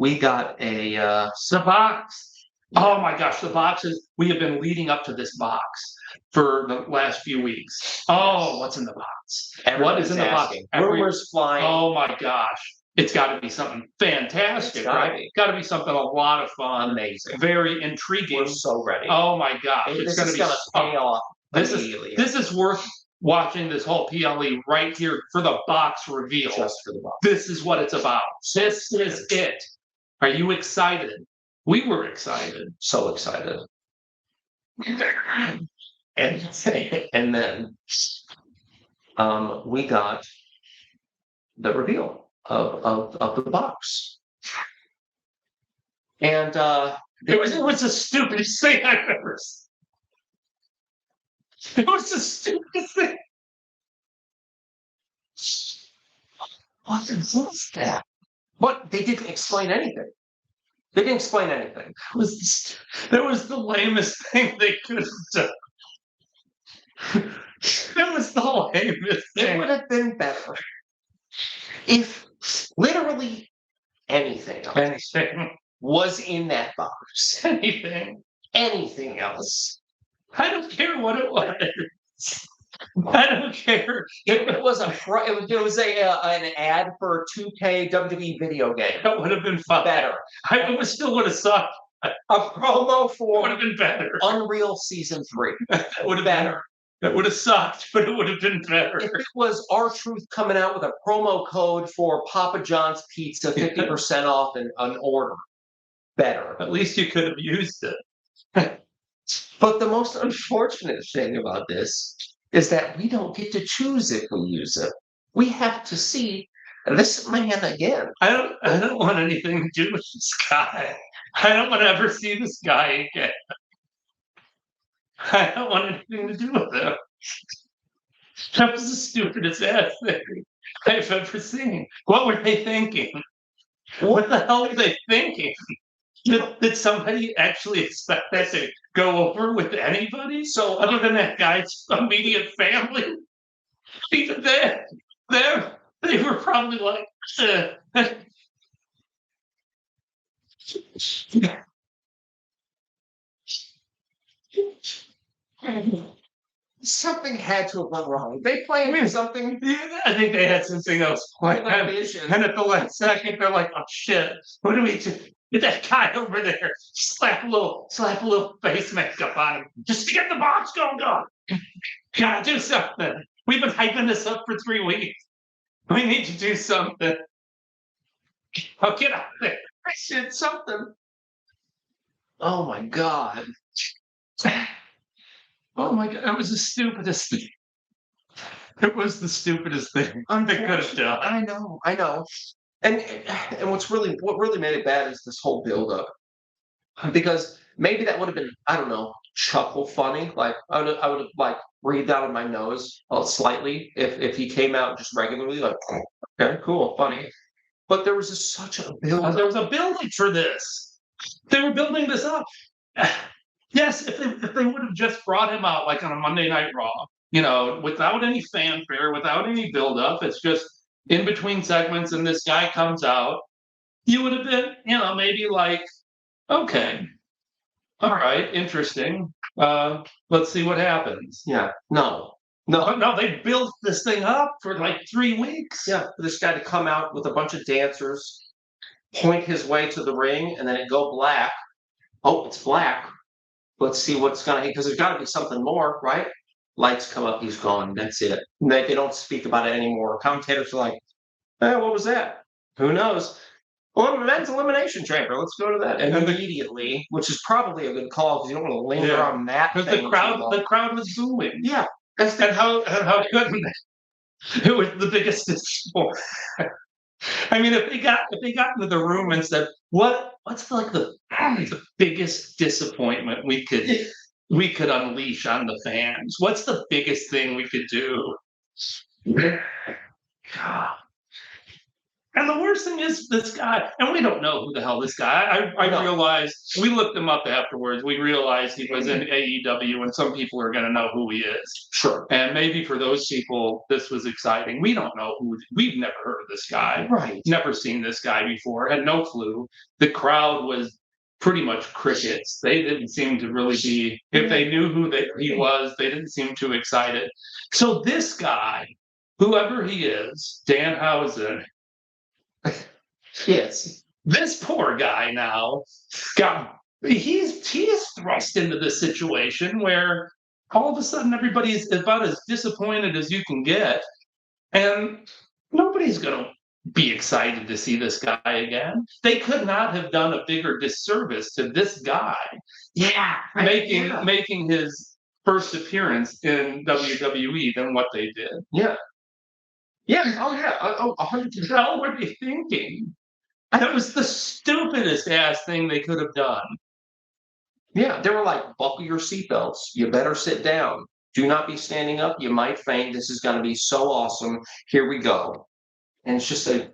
we got a The box. Oh my gosh, the boxes. We have been leading up to this box for the last few weeks. Oh, what's in the box? What is in the box? Rumors flying. Oh my gosh. It's got to be something fantastic, right? Got to be something a lot of fun. Amazing. Very intriguing. We're so ready. Oh my gosh. It's going to be pay off immediately. This is worth watching this whole PLE right here for the box reveal. Just for the box. This is what it's about. This is it. Are you excited? We were excited. So excited. And then we got the reveal of the box. And it was the stupidest thing I've ever seen. It was the stupidest thing. What was that? But they didn't explain anything. They didn't explain anything. That was the lamest thing they could have done. That was the lamest thing. It would have been better if literally anything was in that box. Anything else. I don't care what it was. I don't care. It was an ad for a 2K WWE video game. That would have been fun. Better. It still would have sucked. A promo for would have been better. Unreal Season 3. That would have better. Been, that would have sucked, but it would have been better. If it was R-Truth coming out with a promo code for Papa John's Pizza, 50% off an order. Better. At least you could have used it. But the most unfortunate thing about this is that we don't get to choose if we use it. We have to see this man again. I don't want anything to do with this guy. I don't want to ever see this guy again. I don't want anything to do with him. That was the stupidest ass thing I've ever seen. What were they thinking? What the hell were they thinking? Did somebody actually expect that to go over with anybody? So other than that guy's immediate family, even then, they were probably like, something had to have gone wrong. They planned something. I think they had something else planned. And at the last second, they're like, "Oh shit! What do we do? Get that guy over there. Slap a little face makeup on him, just to get the box going. Gotta do something. We've been hyping this up for 3 weeks. We need to do something. Oh, get out there! I said something. Oh my god." Oh my god, that was the stupidest thing. It was the stupidest thing they could have done. I know. And what really made it bad is this whole buildup. Because maybe that would have been, I don't know, chuckle funny. Like I would have like breathed out of my nose slightly if he came out just regularly, like, okay, cool, funny. But there was just such a build. There was a building for this. They were building this up. Yes, if they would have just brought him out like on a Monday Night Raw, without any fanfare, without any build-up, it's just in between segments and this guy comes out, you would have been, maybe like, okay, all right, interesting. Let's see what happens. Yeah, no, they built this thing up for like 3 weeks. Yeah, for this guy to come out with a bunch of dancers, point his way to the ring, and then it go black. Oh, it's black. Let's see what's going to, because there's got to be something more, right? Lights come up, he's gone. That's it. And they don't speak about it anymore. Commentators are like, what was that? Who knows? Well, men's elimination chamber. Let's go to that. And immediately, which is probably a good call because you don't want to linger on that. Because the crowd was booing. Yeah. And how couldn't they? It was the biggest disappointment. I mean, if they got into the room and said, "What's the biggest disappointment we could unleash on the fans? What's the biggest thing we could do?" And the worst thing is this guy, and we don't know who the hell this guy. I No. realized we looked him up afterwards. We realized he was in AEW, and some people are going to know who he is. Sure. And maybe for those people, this was exciting. We don't know who. We've never heard of this guy. Right. Never seen this guy before. Had no clue. The crowd was pretty much crickets. They didn't seem to really be. If they knew who he was, they didn't seem too excited. So this guy, whoever he is, Danhausen. Yes. This poor guy now he's thrust into this situation where all of a sudden everybody's about as disappointed as you can get, and nobody's going to be excited to see this guy again. They could not have done a bigger disservice to this guy. Yeah. Making his first appearance in WWE than what they did. Yeah. Yeah. Oh yeah. 100%. What were they thinking? That was the stupidest ass thing they could have done. Yeah, they were like, buckle your seatbelts. You better sit down. Do not be standing up. You might faint. This is going to be so awesome. Here we go. And it's just a.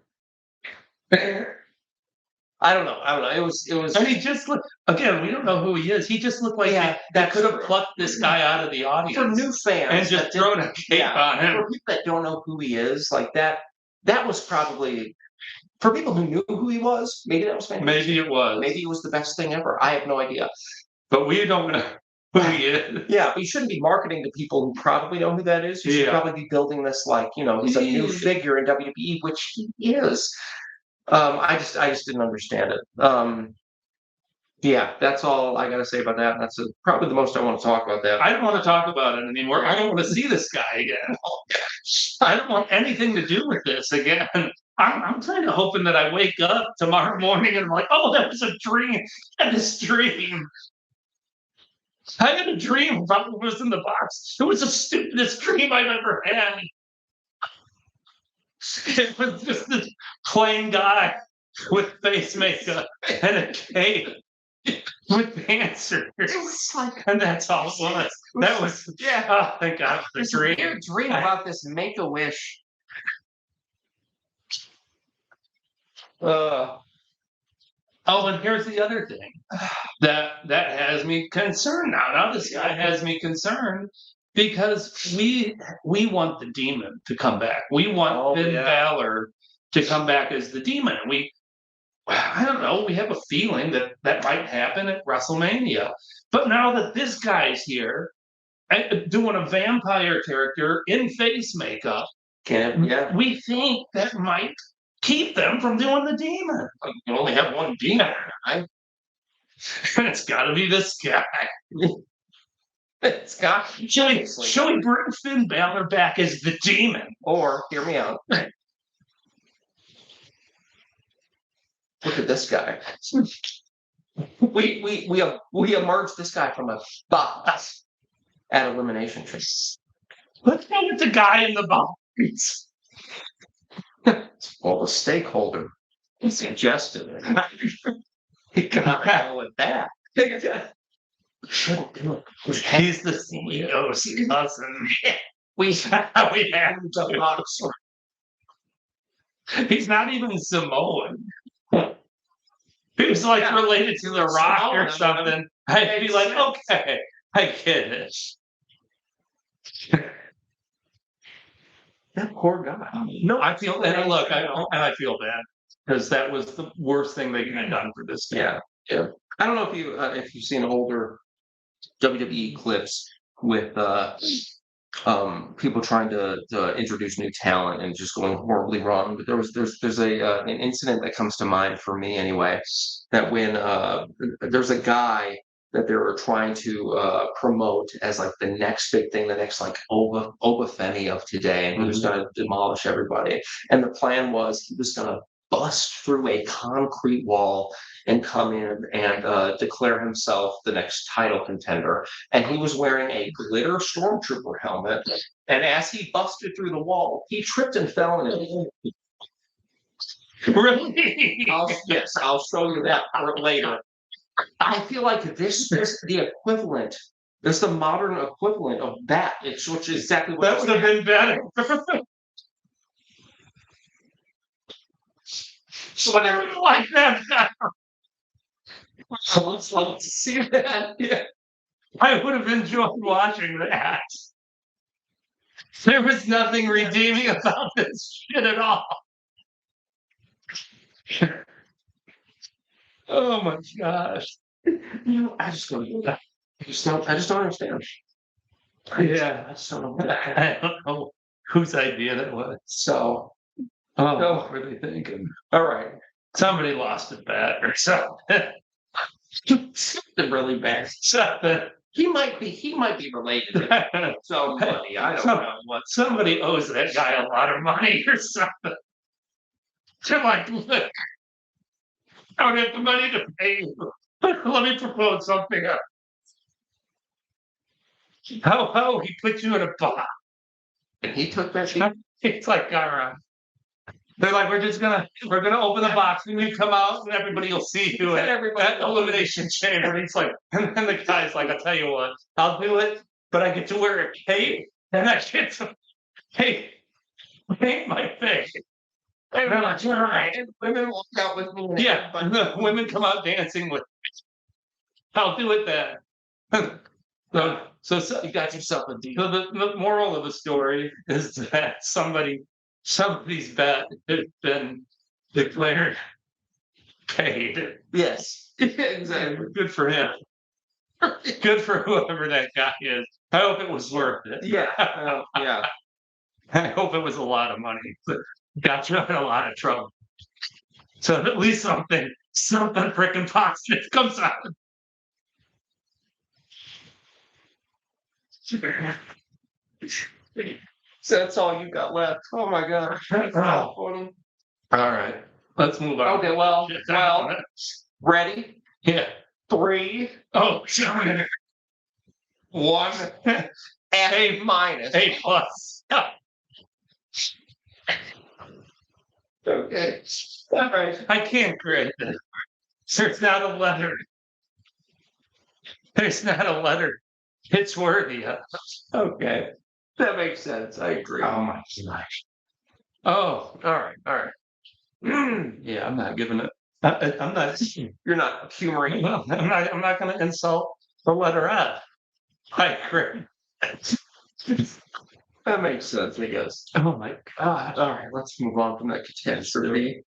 I don't know. It was. And he just looked. Again, we don't know who he is. He just looked like they could have plucked this guy out of the audience for new fans and just thrown a cape on him. For people that don't know who he is, like that. That was probably. For people who knew who he was, maybe that was fantastic. Maybe it was. Maybe it was the best thing ever. I have no idea. But we don't know who he is. Yeah, but you shouldn't be marketing to people who probably know who that is. You should probably be building this like, he's a new figure in WWE, which he is. I just didn't understand it. Yeah, that's all I got to say about that. That's probably the most I want to talk about that. I don't want to talk about it anymore. I don't want to see this guy again. I don't want anything to do with this again. I'm kind of hoping that I wake up tomorrow morning and I'm like, oh, that was a dream. I had this dream. I had a dream about what was in the box. It was the stupidest dream I've ever had. It was just this plain guy with face makeup and a cape with dancers. It was like, and that's all it was. That was, oh, thank God, the dream. Weird dream about this Make-A-Wish. Oh, and here's the other thing that has me concerned now. Now this guy has me concerned because we want the Demon to come back. We want Finn Balor to come back as the Demon. And I don't know, we have a feeling that might happen at WrestleMania. But now that this guy's here, doing a vampire character in face makeup, we think that might keep them from doing the Demon. You can only have one Demon, right? And it's got to be this guy. It's got. Shall we bring Finn Balor back as the Demon? Or hear me out. Look at this guy. We emerged this guy from a box at Elimination. Let's go with the guy in the box. Well, the stakeholder suggested it. He got out with that. Shouldn't do it. He's the CEO's cousin. We have the box. He's not even Samoan. He was like related to The Rock or something. I'd be like, okay, I get it. That poor guy. No, I feel and look, I feel bad because that was the worst thing they could have done for this guy. Yeah. I don't know if you've seen older WWE clips with people trying to introduce new talent and just going horribly wrong. But there's an incident that comes to mind for me anyway. That when there's a guy that they were trying to promote as like the next big thing, the next like Obafemi of today, and he was going to demolish everybody. And the plan was he was going to bust through a concrete wall and come in and declare himself the next title contender. And he was wearing a glitter stormtrooper helmet. And as he busted through the wall, he tripped and fell in it. Really? I'll show you that later. I feel like this is the equivalent. There's the modern equivalent of that. Which is exactly what that would have been better. Whatever you like that. Let's love to see that. Yeah. I would have enjoyed watching that. There was nothing redeeming about this shit at all. Oh my gosh. I just don't do that. I just don't understand. Yeah. I just don't know. I don't know whose idea that was. So, Oh, what were they thinking? all right. Somebody lost a bet or something. Something really bad. Something. He might be related to somebody. I don't know what. Somebody owes that guy a lot of money or something. They're like, look, I don't have the money to pay you. Let me propose something up. How he put you in a box. And he took that shit. It's like, all right. They're like, we're gonna open the box and you come out and everybody will see you at Elimination Chamber. And he's like, and then the guy's like, I'll tell you what, I'll do it, but I get to wear a cape and I get to paint my face. And I'm like, all right. And women walk out with me. Yeah, and the women come out dancing with me. I'll do it then. So You got yourself a deal. So the moral of the story is that somebody's bet has been declared paid. Yes. Exactly. Good for him. Good for whoever that guy is. I hope it was worth it. Yeah. Yeah. I hope it was a lot of money. But got you in a lot of trouble. So at least something freaking positive comes out. So that's all you got left. Oh my god. That's so funny. All right, let's move on. Okay, well, ready? Yeah. 3, Oh, sure. 1, A minus. A plus. Okay. All right. I can't grade this. There's not a letter. There's not a letter. It's worthy of. Okay. That makes sense. I agree. Oh my gosh. Oh, all right, all right. Yeah, I'm not giving it. I'm not. You're not humoring. Well, I'm not going to insult the letter F. I agree. That makes sense, I guess. Oh my god. All right, let's move on from that catastrophe.